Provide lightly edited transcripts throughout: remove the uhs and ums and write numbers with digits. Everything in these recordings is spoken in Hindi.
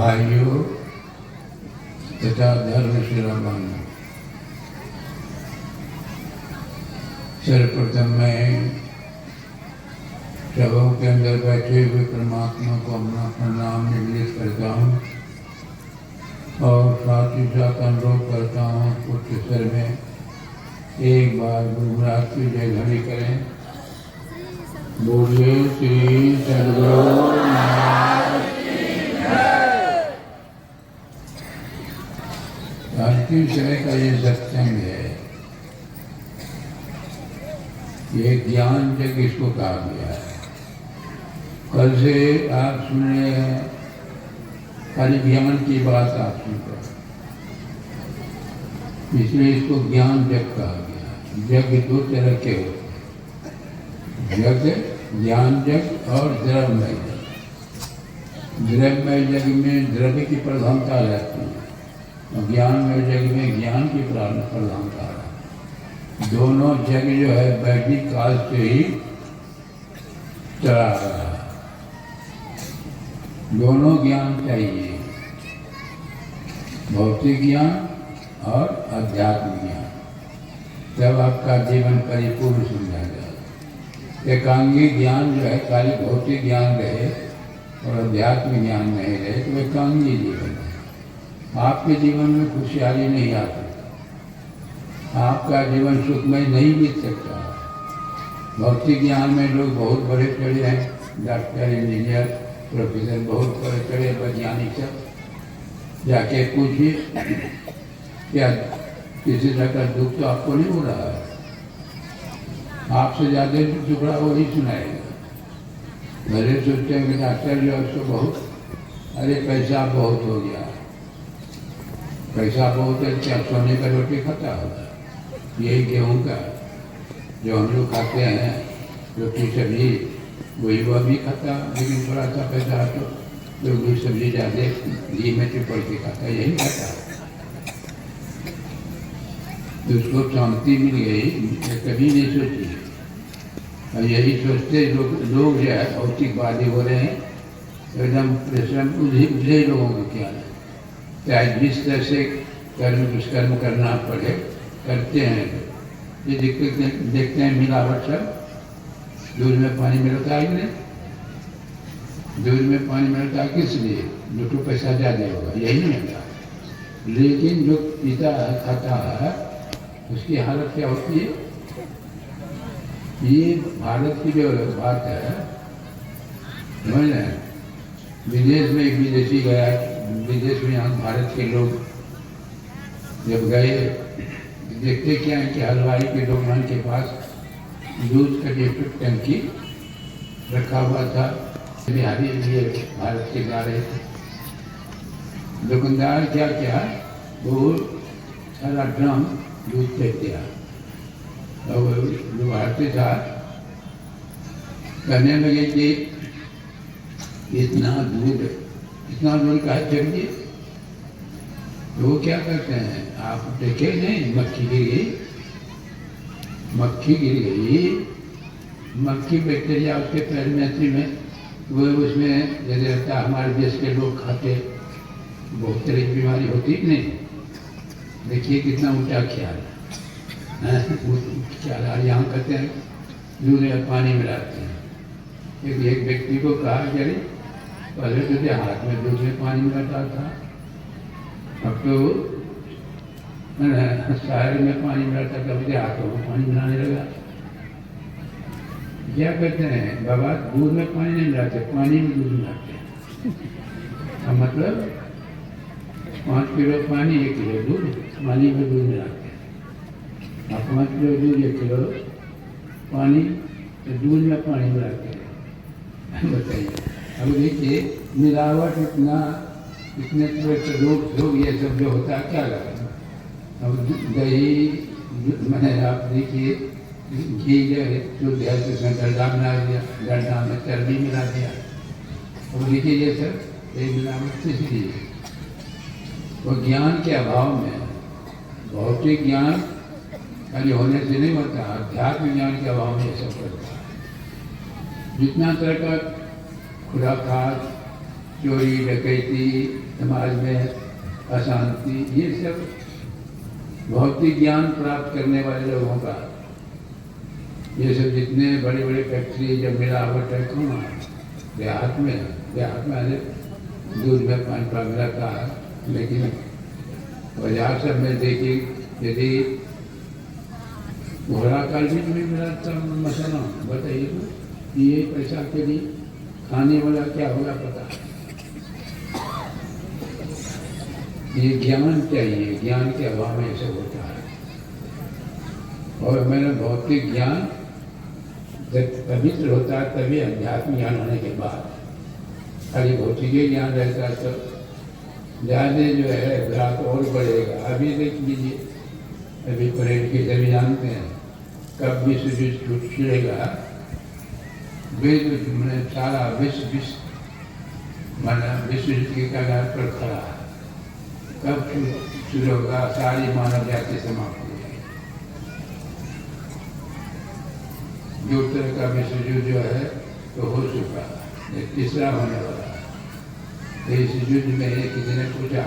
भाइयों तथा धर्म शिरोमणि, सर्वप्रथम मैं सबों के अंदर बैठे हुए परमात्मा को अपना प्रणाम निवेदित करता हूँ और साथ ही साथ अनुरोध करता हूँ उच्च स्वर में एक बार गुरु महाराज की जय घड़ी करें। बोलिए श्री सद्गुरु महाराज की जय। अंतिम समय का ये सत्संग है, ये ज्ञान जग इसको कहा गया है। कल से आप सुन रहे हैं, खाली ज्ञान की बात आप सुन रहे हैं, इसलिए इसको ज्ञान जग कहा गया। जग दो तरह के होते हैं, जग ज्ञान जग और द्रव्यमय जग। द्रव्यमय जग में द्रव्य की प्रधानता रहती है और ज्ञानमय जग में ज्ञान की प्रधानता रहती है। दोनों जग जो है वैदिक काल से ही चला रहा है। दोनों ज्ञान चाहिए, भौतिक ज्ञान और अध्यात्म ज्ञान, तब आपका जीवन परिपूर्ण समझा जाए। एकांगी ज्ञान जो है खाली भौतिक ज्ञान रहे और अध्यात्म ज्ञान नहीं रहे तो एकांगी जीवन है। आपके जीवन में खुशहाली नहीं आ सकता, आपका जीवन सुखमय नहीं बीत सकता। भौतिक ज्ञान में लोग बहुत बड़े चढ़े हैं, डॉक्टर, इंजीनियर, प्रोफेसर, बहुत बड़े चढ़े वैज्ञानिक सब। जाके पूछिए क्या किसी तरह का दुख तो आपको नहीं हो रहा है? आपसे ज़्यादा टुकड़ा वही सुनाएगा। भले सोचते हैं कि डॉक्टर जो है उसको बहुत, अरे पैसा बहुत हो गया, पैसा बहुत है, क्या सोने का रोटी खाता होगा? यही गेहूँ का जो हम लोग खाते हैं रोटी सब्जी, वही वह भी खाता, लेकिन थोड़ा सा पैसा तो लोग भी सब्जी ज़्यादा घी में चिपड़ के खाता, यही खाता। तो उसको शांति मिल गई, कभी नहीं सोची। और यही सोचते लोग जो है भौतिकवादी हो रहे हैं, एकदम परिश्रम उलझे लोगों को क्या है, चाहे जिस तरह से दुष्कर्म करना पड़े करते हैं। ये देखते हैं मिलावट सब, दूध में पानी मिलता है कि नहीं? दूध में पानी मिलता है किस लिए? जो तो पैसा ज़्यादा होगा, यही मिलता है। लेकिन जो पीता है खाता है उसकी हालत क्या होती है? ये भारत की जो बात है, समझ रहे हैं? विदेश में एक विदेशी गया, विदेश में यहाँ भारत के लोग जब गए, देखते क्या है कि हलवाई के दुकान के पास दूध का एक टंकी रखा हुआ था। बिहारी ये भारत के जा रहे थे, दुकानदार क्या किया, वो सारा ड्रम दूध फेंक दिया। और जो भारतीय था कहने लगे कि इतना दूध का चाहिए। तो वो क्या करते हैं, आप देखे नहीं, मक्खी गिर गई, मक्खी बैक्टीरिया उसके पैर में ऐसी में वो उसमें जैसे रहता है। हमारे देश के लोग खाते, बहुत तरह की बीमारी होती कि नहीं? देखिए कितना ऊँचा ख्याल है, ख्याल यहाँ कहते हैं दूध में पानी मिलाते हैं। एक व्यक्ति को कहा कि अरे पहले तो हाथ में दूध में पानी मिलाता था, अब तो शहर में पानी मिलाता, कभी हाथों में पानी मिलाने लगा। क्या कहते हैं बाबा, दूध में पानी नहीं मिलाते, पानी में दूध मिलाते हैं। मतलब 5 किलो पानी 1 किलो दूध, पानी में दूध मिलाते हैं। आप 5 किलो दूध 1 किलो पानी, तो दूध में पानी मिलाते हैं। बताइए, अब देखिए मिलावट इतने रोग ये सब जो होता है क्या लगा। अब दही मैंने आप देखिए घी जो है शुद्ध है, उसमें डलडा मिला दिया, डलडा में चर्बी मिला दिया। और देखिए ये सब एक मिलावट किस लिए? वो ज्ञान के अभाव में, भौतिक ज्ञान खाली होने से नहीं होता, अध्यात्म ज्ञान के अभाव में ये सब करता है। जितना तरह का खुराकात चोरी डकैती, समाज में अशांति, ये सब भौतिक ज्ञान प्राप्त करने वाले लोगों का, ये सब जितने बड़े बड़े फैक्ट्री जब मिलावट है कौन देहात में अधिक दूध में पानी मिलाता है, लेकिन बाजार सब में देखिए यदि घोड़ा का भी मिलाता मसाला, बताइए तो ये पैसा के लिए खाने वाला क्या होगा पता। ये ज्ञान चाहिए, ज्ञान के अभाव में ऐसा होता है। और मेरा भौतिक ज्ञान जब पवित्र होता है तभी अध्यात्म ज्ञान होने के बाद, खाली भौतिक ज्ञान रहता है तो ज़्यादा जो है रात और बढ़ेगा। अभी देख लीजिए, अभी परेड के सभी जानते हैं कब विश्व युद्ध छिड़ेगा, मैंने सारा विश्व युद्ध के कगार पर खड़ा है, कब शुरू होगा, सारी मानव जाति समाप्त हो जाएगी। जो तरह का विश्व युद्ध जो है तो हो चुका है, तीसरा होने वाला है। तो इस युद्ध में एक किसी ने पूछा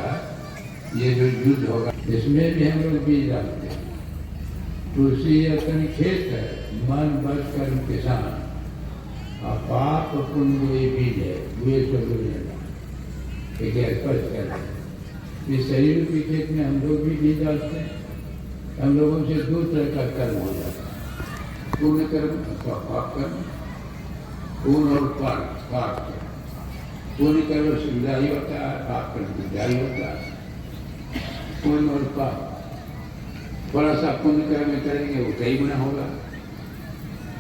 ये जो युद्ध होगा इसमें भी हम लोग बीज डालते हैं। तुलसी अपनी खेत है, मन बस कर्म किसान, और पाप पुण्य ये बीज है, वे सब स्पष्ट कर। इस शरीर की खेत में हम लोग भी बीज डालते हैं। हम लोगों से दो तरह का कर्म हो जाता है, पूर्ण कर्म अथवा पाप कर्म, पूर्ण और पाप कर्म। पूर्ण कर्म सुविधाई होता है, पाप कर्म विधाई होता है। पूर्ण और पाप, थोड़ा सा पुण्य कर्म करेंगे वो कई गुना होगा,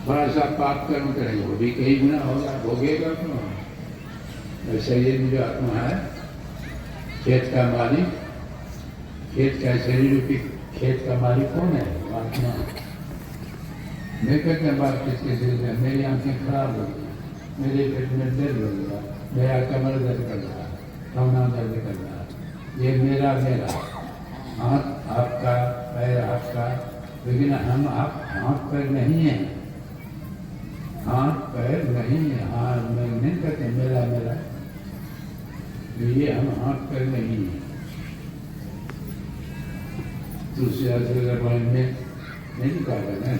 थोड़ा सा पाप कर्म करेंगे वो भी कई गुना होगा, भोगेगा कौन। शरीर में जो आत्मा है, खेत का मालिक, खेत का शरीर रूपी खेत का मालिक कौन है, आत्मा। मैं कहते हैं बात किसके दिल में, मेरी आंखें खराब हो गई, मेरे पेट में दर्द हो गया, मेरा कमर दर्द कर रहा, कमना दर्द कर रहा, ये मेरा हाथ आपका, पैर आपका, लेकिन हम आप हाथ पैर नहीं है, हाथ पैर नहीं है। हाथ में नहीं कहते मेरा मेरा, ये हम हाथ पैर नहीं है। दूसरे अगर में नहीं कहा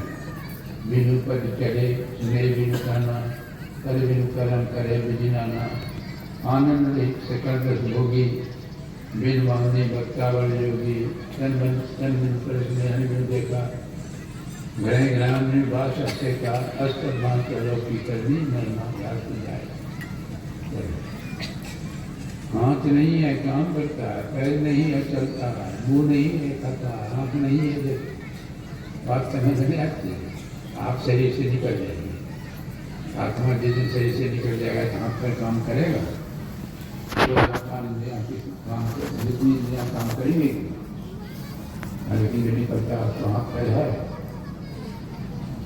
बिनु पर चढ़े सुने बिनु खाना, कर बिनु कर्म करे बिजिनाना, आनंद सकल दस भोगी, बिन मांगने भक्तावल योगी, तन बिन प्रश्न हनि बिन देखा, ग्रह ग्राम में बात सत्य का, अस्तर मान कर लौकी करनी मरना याद जाए। हाथ नहीं है काम करता है, पैर नहीं है चलता है, मुंह नहीं है खाता, आँख नहीं है देखता, बात समझ में आती है। आप शरीर से निकल जाएंगे, आत्मा जिस दिन शरीर से निकल जाएगा तो हाथ पर काम करेगा, तो काम जितनी इंद्रियाँ काम करेंगे, लेकिन जो निकलता तो हाथ पैर है।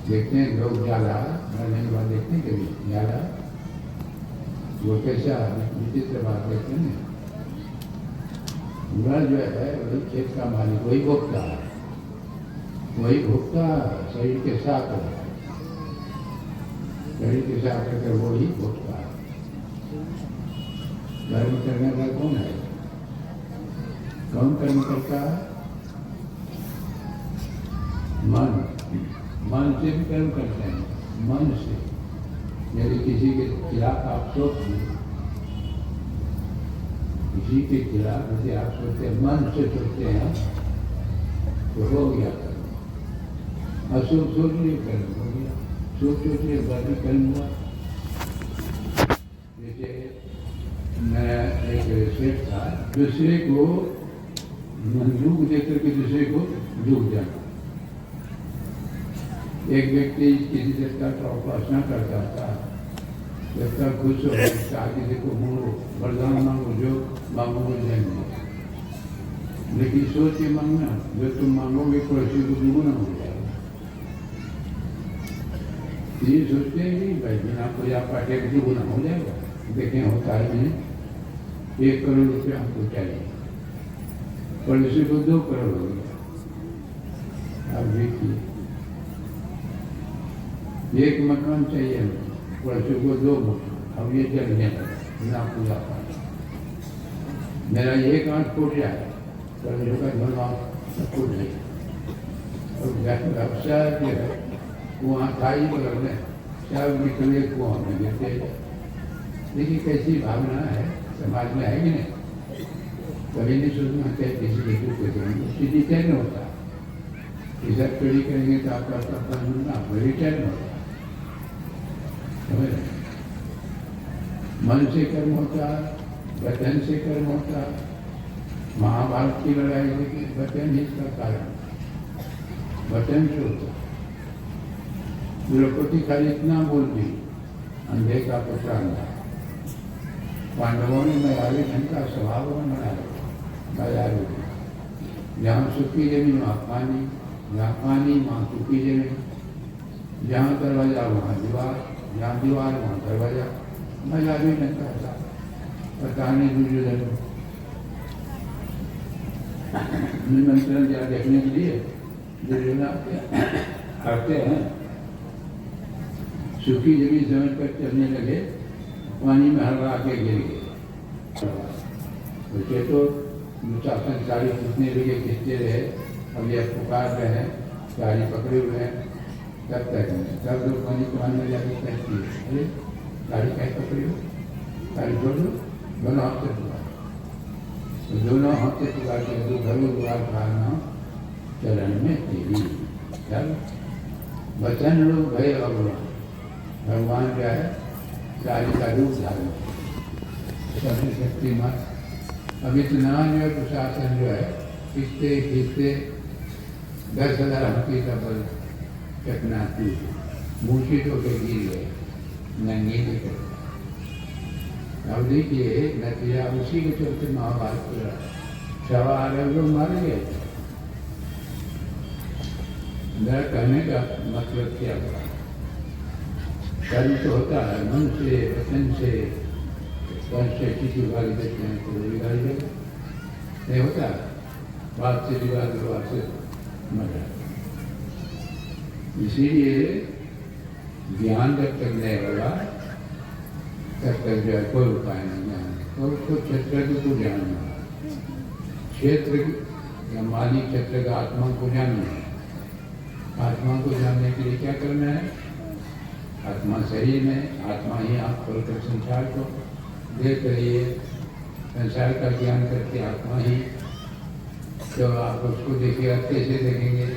देखते हैं लोग जाला मरने के बाद देखते हैं कभी जाला, वो कैसा विचित्र बात देखते हैं। पूरा जो है वही खेत का मालिक, वही भोगता है, वही भोगता शरीर के साथ है, शरीर के साथ रहकर वो ही भोगता है। कर्म करने वाला कौन है, कौन कर्म करता है, मन। मन से भी कर्म करते हैं, मन से। यदि किसी के खिलाफ आप सोचिए, किसी के खिलाफ यदि आप सोचते हैं, मन से सोचते हैं तो हो गया कर्म। अशुभ सोच लिए कर्म हो गया, सोच लिए बाकी कर्म हुआ। जैसे मैं एक सेठ था, दूसरे को दुख देकर के दूसरे को दुख जाना। एक व्यक्ति किसी देवता का उपासना करता था, देवता खुश हो कहा किसी को मांगो, वरदान मांगो, जो मांगोगे देंगे, लेकिन सोच के मांगना, जो तुम मांगोगे पड़ोसी को दुगुना हो जाएगा। ये सोचते हैं कि भाई बिना पूजा पाठ के दुगुना हो जाएगा। देखें होता है नहीं, 1 करोड़ रुपया हमको चाहिए, पड़ोसी को 2 करोड़ हो गया। अब देखिए, 1 मकान चाहिए, पड़ोसी को 2 मकान, अब ये चल गया। बिना पूजा पाठ। मेरा एक आंख फूट जाए तो मेरे का धोना फूट नहीं। और व्यवसाय जो है कुआं था ही बगल में, सब निकले कुआं में गिरते। देखिए कैसी भावना है समाज में, है कि नहीं? कभी नहीं सोचना चाहिए किसी हेतु के करेंगे, उसकी रिटर्न होता है। इधर चोरी करेंगे तो आपका सपना मिलना रिटर्न होता है। समझ रहे? मन से कर्म होता है, वचन से कर्म होता है। महाभारत की लड़ाई होगी, वचन ही इसका कारण, वचन से होता। द्रौपदी खाली इतना बोल दी, अंधे का प्रचार था। पांडवों ने मैयावी ढंग का स्वभाव बनाया, मैयावी। जहाँ सूखी जमीन वहाँ पानी, जहाँ पानी वहाँ सूखी जमीन, जहाँ दरवाजा वहाँ दीवार, जहाँ दीवार वहाँ दरवाजा। मैयावी ढंग का था। पता नहीं दुर्योधन निमंत्रण दिया देखने के लिए, दुर्योधन आते हैं, सूखी जमीन समझ कर चलने लगे, पानी में हलवा के गिर गए। बच्चे तो शासन साड़ी खींचने लगे, खींचते रहे। अब यह पुकार रहे हैं, साड़ी पकड़े हुए हैं, तब तक सब लोग पानी में जाके कहती है, अरे साड़ी क्या पकड़े हो, साड़ी छोड़ दो, दोनों हाथ से पुकार। तो दोनों हाथ से पुकार के दो घरों द्वार खाना चरण में तेरी। चल वचन लोग भय भगवान, भगवान क्या है? सारी का रूप धारण, सभी शक्तिमान। अब इतना जो है प्रशासन जो है खींचते खींचते 10,000 हाथी का बल चकना टूट, मूर्छित होकर गिर गए, नंगे निकल। अब देखिए नतीजा उसी के चलते महाभारत को 18 लोग मारे गए। मेरा कहने का मतलब क्या हुआ? कर्म तो होता है मन से, वचन से, कर्म से किसी गाली देते हैं तो भी गाली देगा, नहीं होता। बात से विवाद, विवाद से मजा। इसीलिए ज्ञान जब करने वाला तब तक जो है कोई उपाय नहीं है। और उसको क्षेत्र को जानना, क्षेत्र या मालिक क्षेत्र का आत्मा को जानना है। आत्मा को जानने के लिए क्या करना है? आत्मा शरीर में, आत्मा ही आप खोलकर संसार को देख रही है। संसार का ज्ञान करके आत्मा ही, तो आप उसको देखिएगा, कैसे देखेंगे?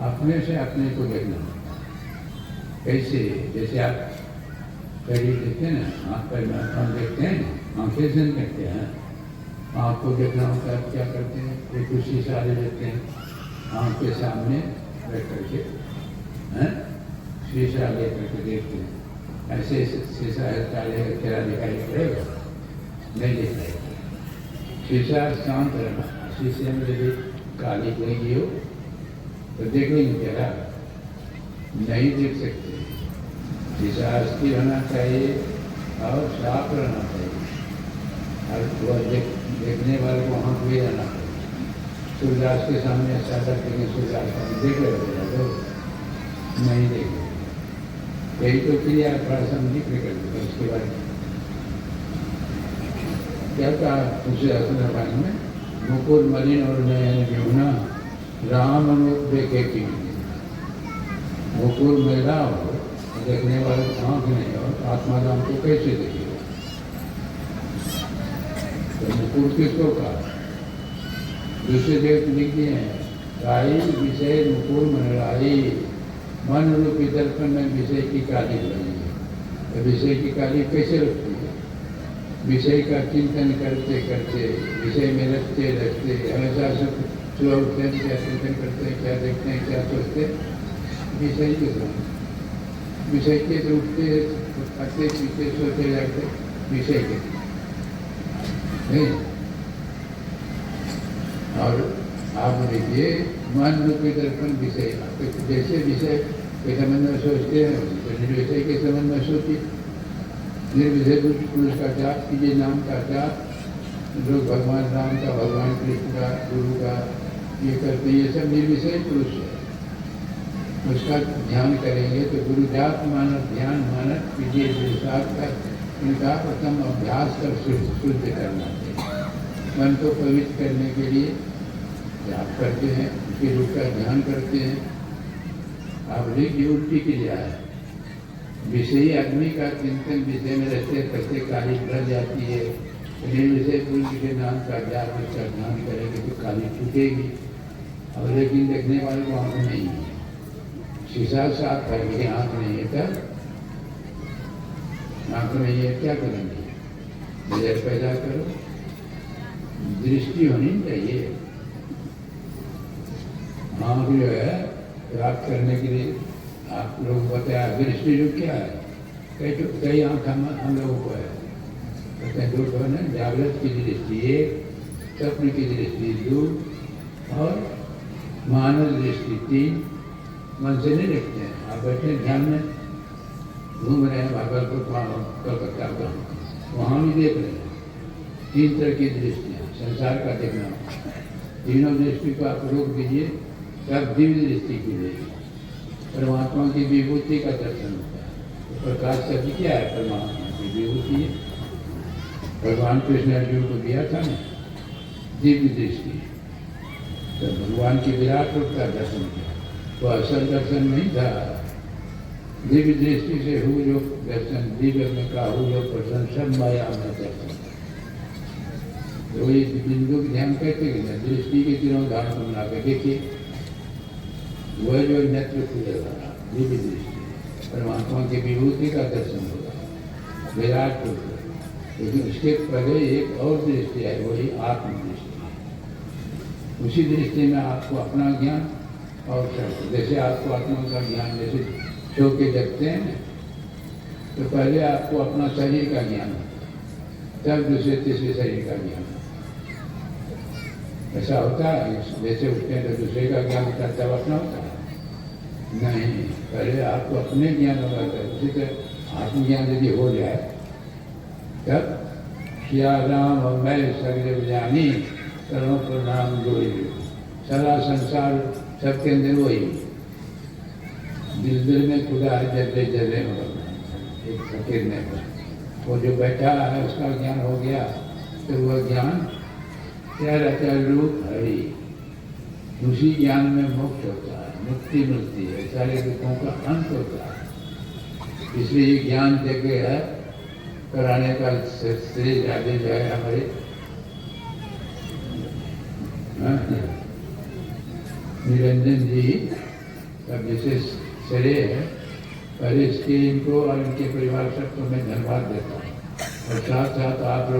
अपने से अपने को देखना। कैसे? जैसे आप शरीर देखते हैं ना, आँख पर आँख देखते हैं, आँखें से देखते हैं। आँख को देखना होता है, क्या करते हैं? एक उसी सारे देते हैं, आँख के सामने रख करके, हैं? शीशा ले करके देखते हैं। ऐसे शीशा काले तेरा दिखाई पड़ेगा? नहीं दिखाएगा। शीशा शांत रहना, शीशे में यदि काली लगी हो तो देखेंगे तेरा, नहीं देख सकते। शीशा स्थिर रहना चाहिए और साफ रहना चाहिए, और वह देखने वाले को हाथ भी रहना चाहिए। सूर्यास्त के सामने ऐसा रखेंगे, सूर्यास्त देख रहे तो नहीं देखेंगे। यही तो क्रिया थोड़ा समझी कर देगा। उसके बाद क्या कहा उसे असुर में? मुकुर मलिन और नयन यमुना राम अनुप देखे की। मुकुर मेरा हो, देखने वाले आँख नहीं हो, आत्मा राम को कैसे देखेगा? तो मुकुर किसको कहा? दूसरे देव लिख दिए हैं, काई विषय मुकुर मनराई, मन रूपी दर्पण में विषय की काली बनी है। तो विषय की काली कैसे रखती है? विषय का चिंतन करते करते, विषय में रखते रखते, हमेशा सुबह उठते हैं, क्या चिंतन करते हैं, क्या देखते हैं, क्या सोचते हैं? विषय के साथ, विषय के तो उठते खाते पीते सोते जाते, विषय के नहीं। और आप देखिए मन रूपी दर्पण विषय, जैसे विषय के संबंध में सोचते हैं तो निर्विषय के संबंध में सोचिए। निर्विषय पुरुष का जाप कीजिए, नाम का जाप, जो भगवान राम का, भगवान कृष्ण का, गुरु का ये करते, ये सब निर्विषय पुरुष है। उसका ध्यान करेंगे तो गुरु जाप मानव ध्यान मानव कीजिए, साथ का उनका प्रथम अभ्यास कर शुद्ध करना चाहिए। मन को पवित्र करने के लिए जाप करते हैं, उसके रूप का ध्यान करते हैं। अब ये उल्टी क्रिया है। विषयी अग्नि का चिंतन विषय में रहते करते काली भर जाती है। विषय पुण्य के नाम का जाप उसका ध्यान करेंगे तो काली छूटेगी। और लेकिन देखने वाले को आँख नहीं है, शीशा साफ है लेकिन आँख नहीं है, तब आँख नहीं है क्या करेंगे? नजर पैदा करो, दृष्टि होनी चाहिए। आँख जो है प्राप्त करने के लिए आप लोग बताया दृष्टि जो क्या है, कई आँख हम लोगों को है। कहते हैं दो है ना, जागृत की दृष्टि एक, स्वप्न की दृष्टि दो और मानव दृष्टि तीन। मन से नहीं देखते हैं, आप बैठे ध्यान में घूम रहे हैं भागलपुर कलकत्ता का, वहाँ भी देख रहे हैं। तीन तरह की दृष्टियाँ संसार का देखना, तीनों दृष्टि को आप रोक दीजिए, तब दिव्य दृष्टि की देगी। परमात्मा की विभूति का दर्शन होता है। तो प्रकाश शब्द क्या है? परमात्मा की विभूति है। भगवान कृष्ण अर्जुन को दिया था ना दिव्य दृष्टि, तो भगवान की विराट रूप का दर्शन किया। तो असल दर्शन नहीं था, दिव्य दृष्टि से हु जो दर्शन, दिव्य में का हु जो प्रसन्न, सब माया में दर्शन। तो ये बिंदु ध्यान करते हैं, दृष्टि के तीनों उदाहरण को मिला कर देखिए। वह जो नेत्र खुलेगा, दिव्य दृष्टि, परमात्मा की विभूति का दर्शन होगा, विराट रूप। लेकिन उसके पहले एक और दृष्टि है, वही आत्मदृष्टि। उसी दृष्टि में आपको अपना ज्ञान और जैसे आपको आत्मा का ज्ञान जैसे सो के देखते हैं, तो पहले आपको अपना शरीर का ज्ञान होता है, तब दूसरे तीसरे शरीर का ज्ञान होता है। ऐसा होता है, जैसे उठते हैं तो दूसरे का ज्ञान होता है, तब अपना होता है नहीं। पहले आपको अपने ज्ञान होगा, उसी तरह आत्मज्ञान यदि हो जाए तब श्या राम और मैं सगले जानी करो प्रणाम जोड़ी, सारा संसार सबके अंदर वही, दिल में खुदा है, जर्रे जर्रे में एक फकीर ने वो जो बैठा है उसका ज्ञान हो गया, तो वह ज्ञान क्या रहता है? रूप हरि। उसी ज्ञान में मोक्ष होता है, मुक्ति मिलती है, सारे दुखों का अंत होता है। इसलिए ये ज्ञान देके है कराने का श्रेय आगे जो है हमारे निरंजन जी का विशेष श्रेय है। पहले इसके इनको और इनके परिवार सबको मैं धन्यवाद देता हूँ, और साथ साथ आप लोग